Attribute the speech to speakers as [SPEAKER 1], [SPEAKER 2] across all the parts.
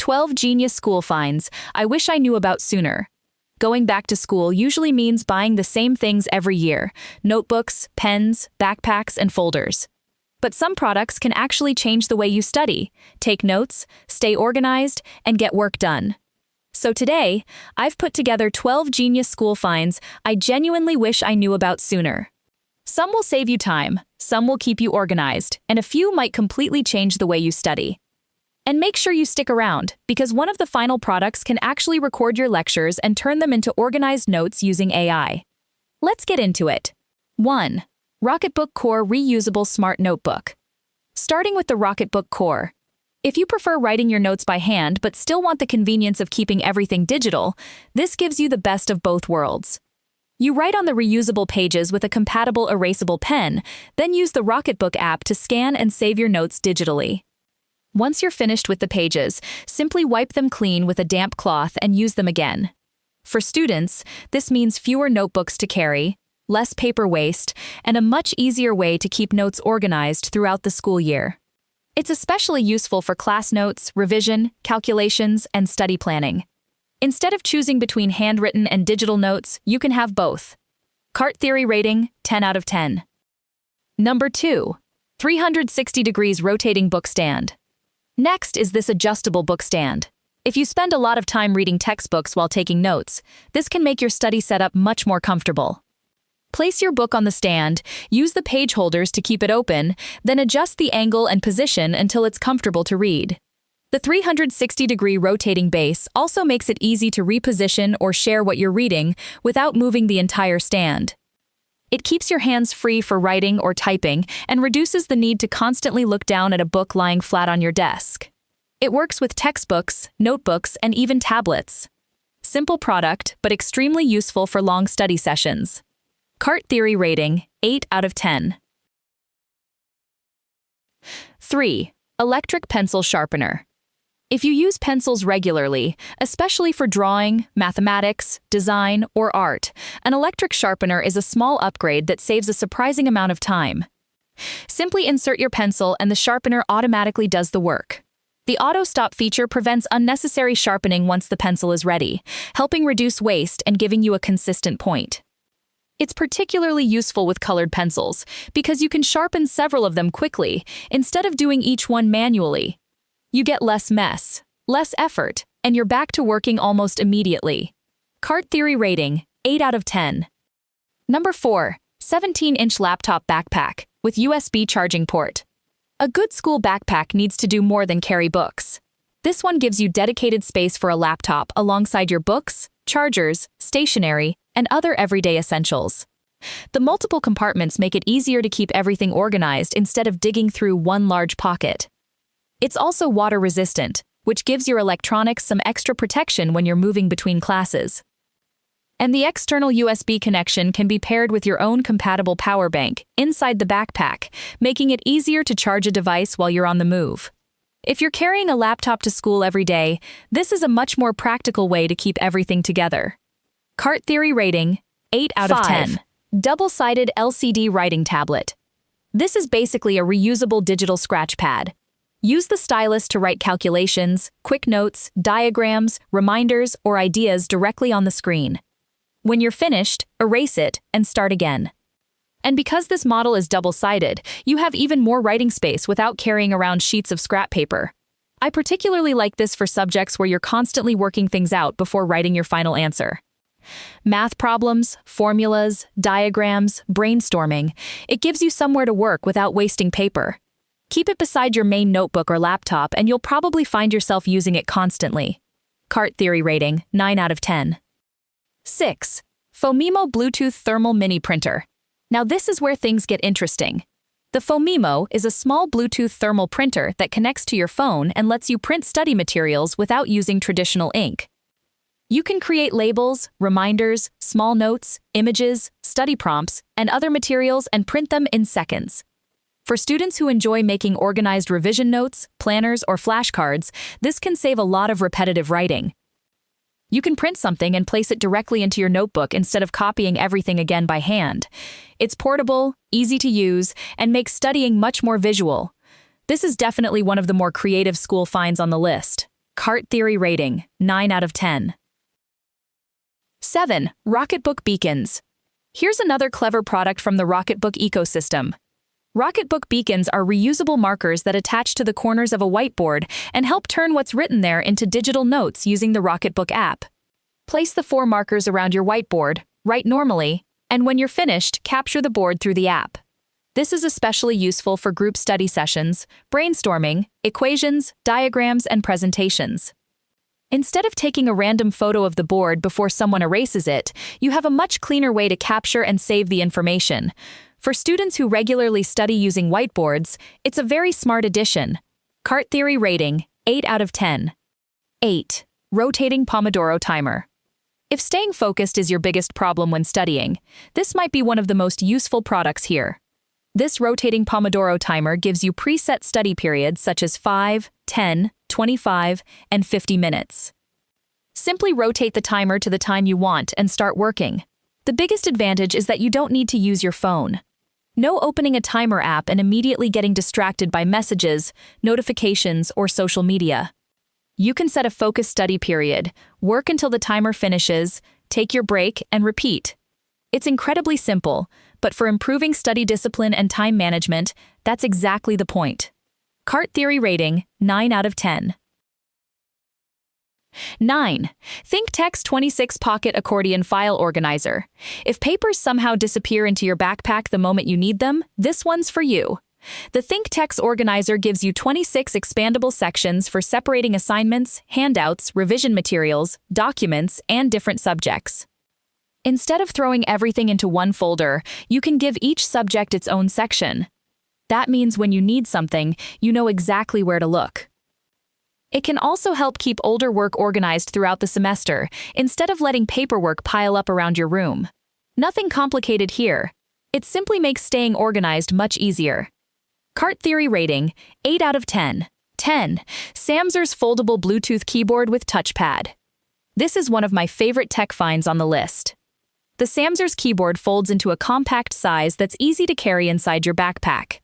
[SPEAKER 1] 12 genius school finds I wish I knew about sooner. Going back to school usually means buying the same things every year: notebooks, pens, backpacks, and folders. But some products can actually change the way you study, take notes, stay organized, and get work done. So today, I've put together 12 genius school finds I genuinely wish I knew about sooner. Some will save you time, some will keep you organized, and a few might completely change the way you study. And make sure you stick around, because one of the final products can actually record your lectures and turn them into organized notes using AI. Let's get into it. 1. Rocketbook Core Reusable Smart Notebook. Starting with the Rocketbook Core. If you prefer writing your notes by hand but still want the convenience of keeping everything digital, this gives you the best of both worlds. You write on the reusable pages with a compatible erasable pen, then use the Rocketbook app to scan and save your notes digitally. Once you're finished with the pages, simply wipe them clean with a damp cloth and use them again. For students, this means fewer notebooks to carry, less paper waste, and a much easier way to keep notes organized throughout the school year. It's especially useful for class notes, revision, calculations, and study planning. Instead of choosing between handwritten and digital notes, you can have both. Cart Theory rating, 10 out of 10. Number 2. 360 degrees rotating book stand. Next is this adjustable book stand. If you spend a lot of time reading textbooks while taking notes, this can make your study setup much more comfortable. Place your book on the stand, use the page holders to keep it open, then adjust the angle and position until it's comfortable to read. The 360-degree rotating base also makes it easy to reposition or share what you're reading without moving the entire stand. It keeps your hands free for writing or typing and reduces the need to constantly look down at a book lying flat on your desk. It works with textbooks, notebooks, and even tablets. Simple product, but extremely useful for long study sessions. Cart Theory rating, 8 out of 10. 3. Electric Pencil Sharpener. If you use pencils regularly, especially for drawing, mathematics, design, or art, an electric sharpener is a small upgrade that saves a surprising amount of time. Simply insert your pencil and the sharpener automatically does the work. The auto-stop feature prevents unnecessary sharpening once the pencil is ready, helping reduce waste and giving you a consistent point. It's particularly useful with colored pencils, because you can sharpen several of them quickly, instead of doing each one manually. You get less mess, less effort, and you're back to working almost immediately. Cart Theory rating, 8 out of 10. Number 4. 17-inch laptop backpack with USB charging port. A good school backpack needs to do more than carry books. This one gives you dedicated space for a laptop alongside your books, chargers, stationery, and other everyday essentials. The multiple compartments make it easier to keep everything organized instead of digging through one large pocket. It's also water-resistant, which gives your electronics some extra protection when you're moving between classes. And the external USB connection can be paired with your own compatible power bank inside the backpack, making it easier to charge a device while you're on the move. If you're carrying a laptop to school every day, this is a much more practical way to keep everything together. Cart Theory rating, 8 out of 10. Double-sided LCD writing tablet. This is basically a reusable digital scratch pad. Use the stylus to write calculations, quick notes, diagrams, reminders, or ideas directly on the screen. When you're finished, erase it and start again. And because this model is double-sided, you have even more writing space without carrying around sheets of scrap paper. I particularly like this for subjects where you're constantly working things out before writing your final answer. Math problems, formulas, diagrams, brainstorming, it gives you somewhere to work without wasting paper. Keep it beside your main notebook or laptop and you'll probably find yourself using it constantly. Cart Theory rating, 9 out of 10. 6. Fomimo Bluetooth Thermal Mini Printer. Now this is where things get interesting. The Fomimo is a small Bluetooth thermal printer that connects to your phone and lets you print study materials without using traditional ink. You can create labels, reminders, small notes, images, study prompts, and other materials and print them in seconds. For students who enjoy making organized revision notes, planners, or flashcards, this can save a lot of repetitive writing. You can print something and place it directly into your notebook instead of copying everything again by hand. It's portable, easy to use, and makes studying much more visual. This is definitely one of the more creative school finds on the list. Cart theory rating, 9 out of 10. 7. Rocketbook beacons. Here's another clever product from the Rocketbook ecosystem. Rocketbook beacons are reusable markers that attach to the corners of a whiteboard and help turn what's written there into digital notes using the Rocketbook app. Place the 4 markers around your whiteboard, write normally, and when you're finished, capture the board through the app. This is especially useful for group study sessions, brainstorming, equations, diagrams, and presentations. Instead of taking a random photo of the board before someone erases it, you have a much cleaner way to capture and save the information. For students who regularly study using whiteboards, it's a very smart addition. Cart theory rating, 8 out of 10. 8. Rotating Pomodoro timer. If staying focused is your biggest problem when studying, this might be one of the most useful products here. This rotating Pomodoro timer gives you preset study periods such as 5, 10, 25, and 50 minutes. Simply rotate the timer to the time you want and start working. The biggest advantage is that you don't need to use your phone. No opening a timer app and immediately getting distracted by messages, notifications, or social media. You can set a focused study period, work until the timer finishes, take your break, and repeat. It's incredibly simple, but for improving study discipline and time management, that's exactly the point. Cart theory rating, 9 out of 10. 9. ThinkText 26 Pocket Accordion File Organizer. If papers somehow disappear into your backpack the moment you need them, this one's for you. The ThinkText Organizer gives you 26 expandable sections for separating assignments, handouts, revision materials, documents, and different subjects. Instead of throwing everything into one folder, you can give each subject its own section. That means when you need something, you know exactly where to look. It can also help keep older work organized throughout the semester, instead of letting paperwork pile up around your room. Nothing complicated here. It simply makes staying organized much easier. Cart theory rating, 8 out of 10. 10. Samsung's foldable Bluetooth keyboard with touchpad. This is one of my favorite tech finds on the list. The Samsung's keyboard folds into a compact size that's easy to carry inside your backpack.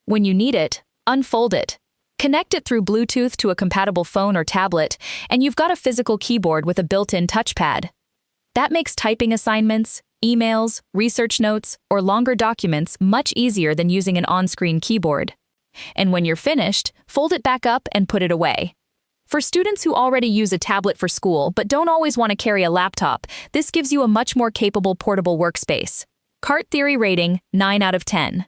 [SPEAKER 1] When you need it, unfold it. Connect it through Bluetooth to a compatible phone or tablet, and you've got a physical keyboard with a built-in touchpad. That makes typing assignments, emails, research notes, or longer documents much easier than using an on-screen keyboard. And when you're finished, fold it back up and put it away. For students who already use a tablet for school but don't always want to carry a laptop, this gives you a much more capable portable workspace. Cart theory rating, 9 out of 10.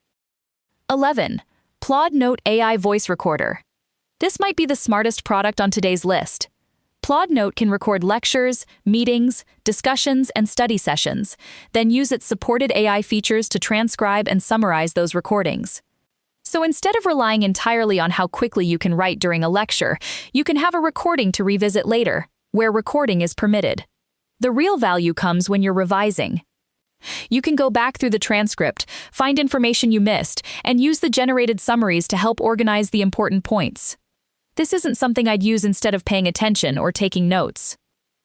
[SPEAKER 1] 11. Plod Note AI Voice Recorder. This might be the smartest product on today's list. Plod Note can record lectures, meetings, discussions, and study sessions, then use its supported AI features to transcribe and summarize those recordings. So instead of relying entirely on how quickly you can write during a lecture, you can have a recording to revisit later, where recording is permitted. The real value comes when you're revising. You can go back through the transcript, find information you missed, and use the generated summaries to help organize the important points. This isn't something I'd use instead of paying attention or taking notes.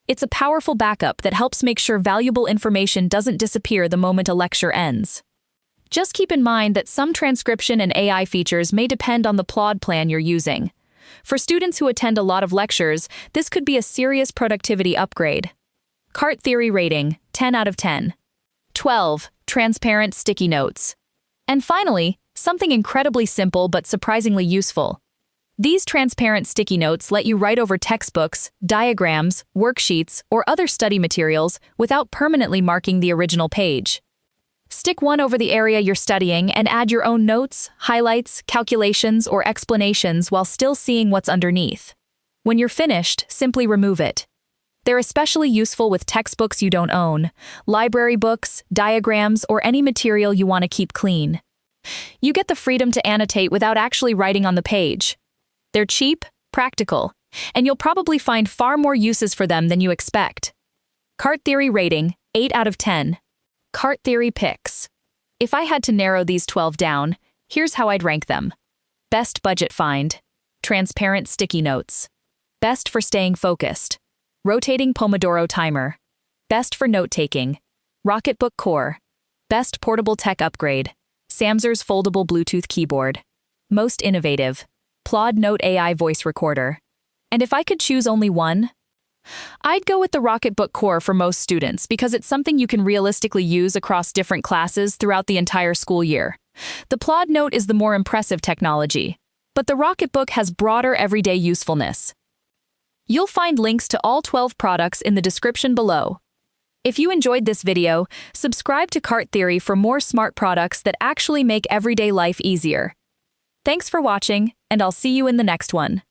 [SPEAKER 1] It's a powerful backup that helps make sure valuable information doesn't disappear the moment a lecture ends. Just keep in mind that some transcription and AI features may depend on the Plod plan you're using. For students who attend a lot of lectures, this could be a serious productivity upgrade. Cart theory rating, 10 out of 10. 12. Transparent sticky notes. And finally, something incredibly simple but surprisingly useful. These transparent sticky notes let you write over textbooks, diagrams, worksheets, or other study materials without permanently marking the original page. Stick one over the area you're studying and add your own notes, highlights, calculations, or explanations while still seeing what's underneath. When you're finished, simply remove it. They're especially useful with textbooks you don't own, library books, diagrams, or any material you want to keep clean. You get the freedom to annotate without actually writing on the page. They're cheap, practical, and you'll probably find far more uses for them than you expect. Cart theory rating, 8 out of 10. Cart theory picks. If I had to narrow these 12 down, here's how I'd rank them. Best budget find. Transparent sticky notes. Best for staying focused. Rotating Pomodoro timer. Best for note-taking. Rocketbook Core. Best portable tech upgrade. Samsung's foldable Bluetooth keyboard. Most innovative. Plod Note AI voice recorder. And if I could choose only one, I'd go with the Rocketbook Core for most students because it's something you can realistically use across different classes throughout the entire school year. The Plod Note is the more impressive technology, but the Rocketbook has broader everyday usefulness. You'll find links to all 12 products in the description below. If you enjoyed this video, subscribe to Cart Theory for more smart products that actually make everyday life easier. Thanks for watching, and I'll see you in the next one.